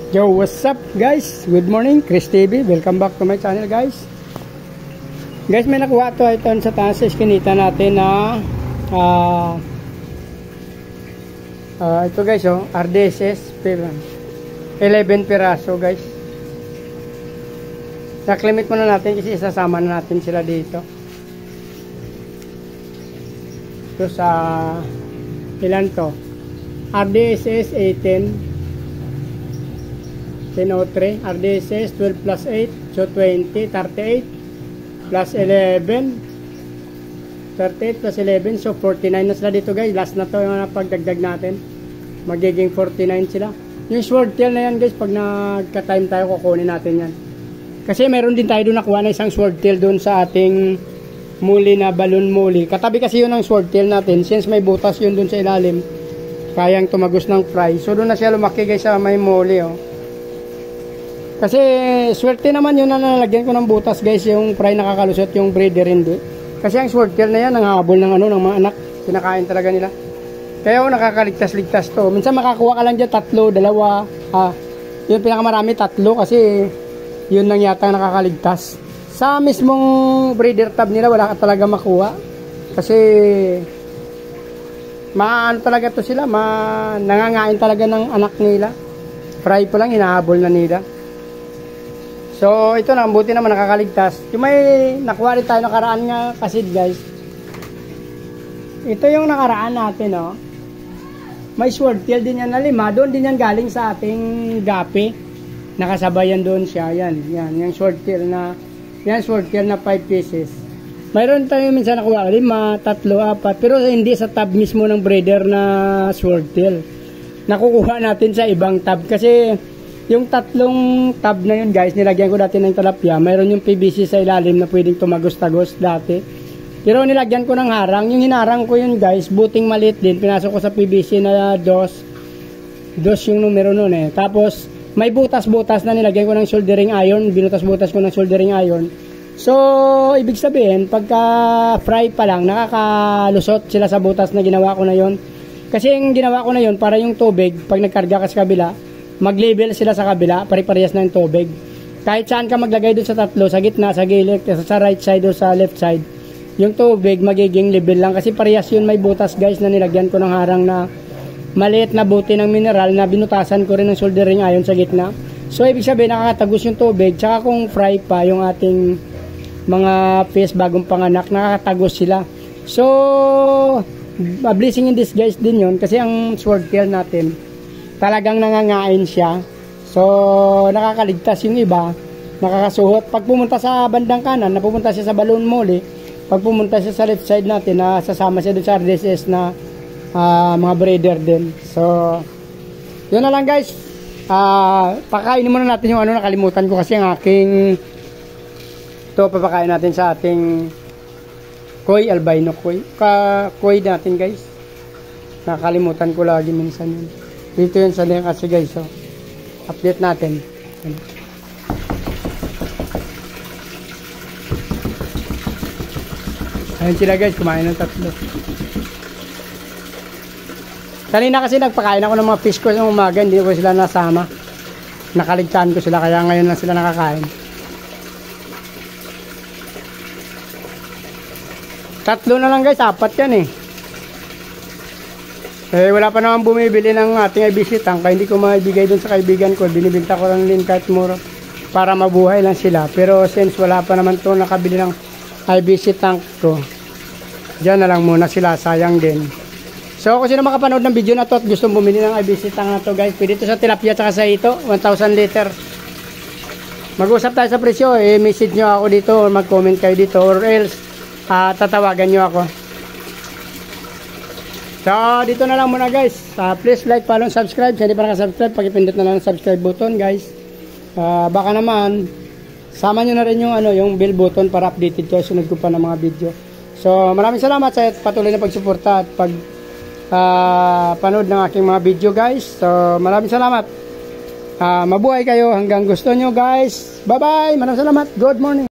Yo, what's up guys? Good morning, Chris TV. Welcome back to my channel guys. Guys, may nakuha ito sa taas sa iskinita natin na ito guys, RDSS 11 piraso guys. Naklimit muna natin kasi isasama na natin sila dito. Ito sa ilan to? RDSS 18 1003, RDSS 12 plus 8, so 20, 38 plus 11, 38 plus 11, so 49 na sila dito guys. Last na to yung pagdagdag natin, magiging 49 sila. Yung sword tail na yan guys, pag nagka-time tayo kukunin natin yan, kasi meron din tayo doon nakuha na isang sword tail doon sa ating muli na balloon muli. Katabi kasi yun ang sword tail natin, since may butas yun doon sa ilalim, kayang tumagos ng fry. So doon na siya lumaki guys sa may muli Kasi swerte naman yun na nalagyan ko ng butas guys, yung fry nakakalusot yung breeder hindi. Kasi ang sword tail na yan nanghabol ng ng mga anak, sinakain talaga nila. Kaya nakakaligtas-ligtas to. Minsan makakuha ka lang dyan 3, 2, yung pinakamarami 3 kasi yun lang yata nakakaligtas. Sa mismong breeder tab nila wala ka talaga makuha. Kasi maano talaga to sila, nangangain talaga ng anak nila. Fry pa lang hinahabol na nila. So ito na, buti naman nakakaligtas. Yung may nakuha rin tayo nakaraan nga kasi guys, ito yung nakaraan natin may sword tail din yan na 5. Doon din yan galing sa ating gapi, nakasabayan doon siya. Yan yung sword tail na, yan sword tail na 5 pieces. Mayroon tayo minsan nakuha 5, 3, 4, pero hindi sa tab mismo ng breeder na sword tail. Nakukuha natin sa ibang tab kasi yung 3 tab na yun guys, nilagyan ko dati ng talapia. Mayroon yung PVC sa ilalim na pwedeng tumagos-tagos dati, pero nilagyan ko ng harang. Yung hinarang ko yun guys, buting maliit din, pinasok ko sa PVC na dos yung numero nun Tapos may butas-butas na nilagyan ko ng soldering iron, binutas-butas ko ng soldering iron. So ibig sabihin pagka fry pa lang nakakalusot sila sa butas na ginawa ko na yon. Kasi yung ginawa ko na yon para yung tubig pag nagkarga ka sa kabila, mag-level sila sa kabila, pare-parehas ng tubig. Kahit saan ka maglagay doon sa 3, sa gitna, sa gilid, sa right side o sa left side, yung tubig magiging level lang. Kasi parehas yun, may butas guys na nilagyan ko ng harang na maliit na buti ng mineral na binutasan ko rin ng soldering iron sa gitna. So ibig sabihin nakakatagos yung tubig. Tsaka kung fry pa yung ating mga fish bagong panganak, nakakatagos sila. So a blessing in disguise din yun, kasi ang sword tail natin talagang nangangain siya. So nakakaligtas yung iba, nakakasuhot. Pag pumunta sa bandang kanan, napupunta siya sa balloon muli. Pag pumunta siya sa left side natin, sasama siya doon sa RDSS na mga breeder din. So yun na lang guys. Pakainin muna natin yung nakalimutan ko kasi ang aking papakain natin sa ating koi, albino koi. Koi natin guys, nakalimutan ko lagi minsan yun. Dito yun sa link kasi guys, update natin. Ayun sila guys, kumain ng 3. Kanina kasi nagpakain ako ng mga fish ko sa umaga, hindi ko sila nasama. Nakaligtaan ko sila, kaya ngayon lang sila nakakain. 3 na lang guys, 4 yan wala pa naman bumibili ng ating IBC tank, kaya hindi ko maibigay dun sa kaibigan ko. Binibinta ko lang din kahit mura para mabuhay lang sila. Pero since wala pa naman to nakabili ng IBC tank ko, dyan na lang muna sila, sayang din. So kung sino makapanood ng video na to at gustong bumili ng IBC tank na to guys, pwede ito sa tilapia at sa ito, 1,000 liter. Mag-usap tayo sa presyo, message nyo ako dito or mag-comment kayo dito, or else tatawagan nyo ako. So dito na lang muna guys. Please like, follow, subscribe. Kung hindi pa nakasubscribe, pakipindot na lang ang subscribe button guys. Baka naman sama nyo na rin yung bell button para updated kayo sunod ko pa ng mga video. So maraming salamat sa patuloy na pagsuporta at panood ng aking mga video guys. So maraming salamat. Mabuhay kayo hanggang gusto nyo guys. Bye bye. Maraming salamat. Good morning.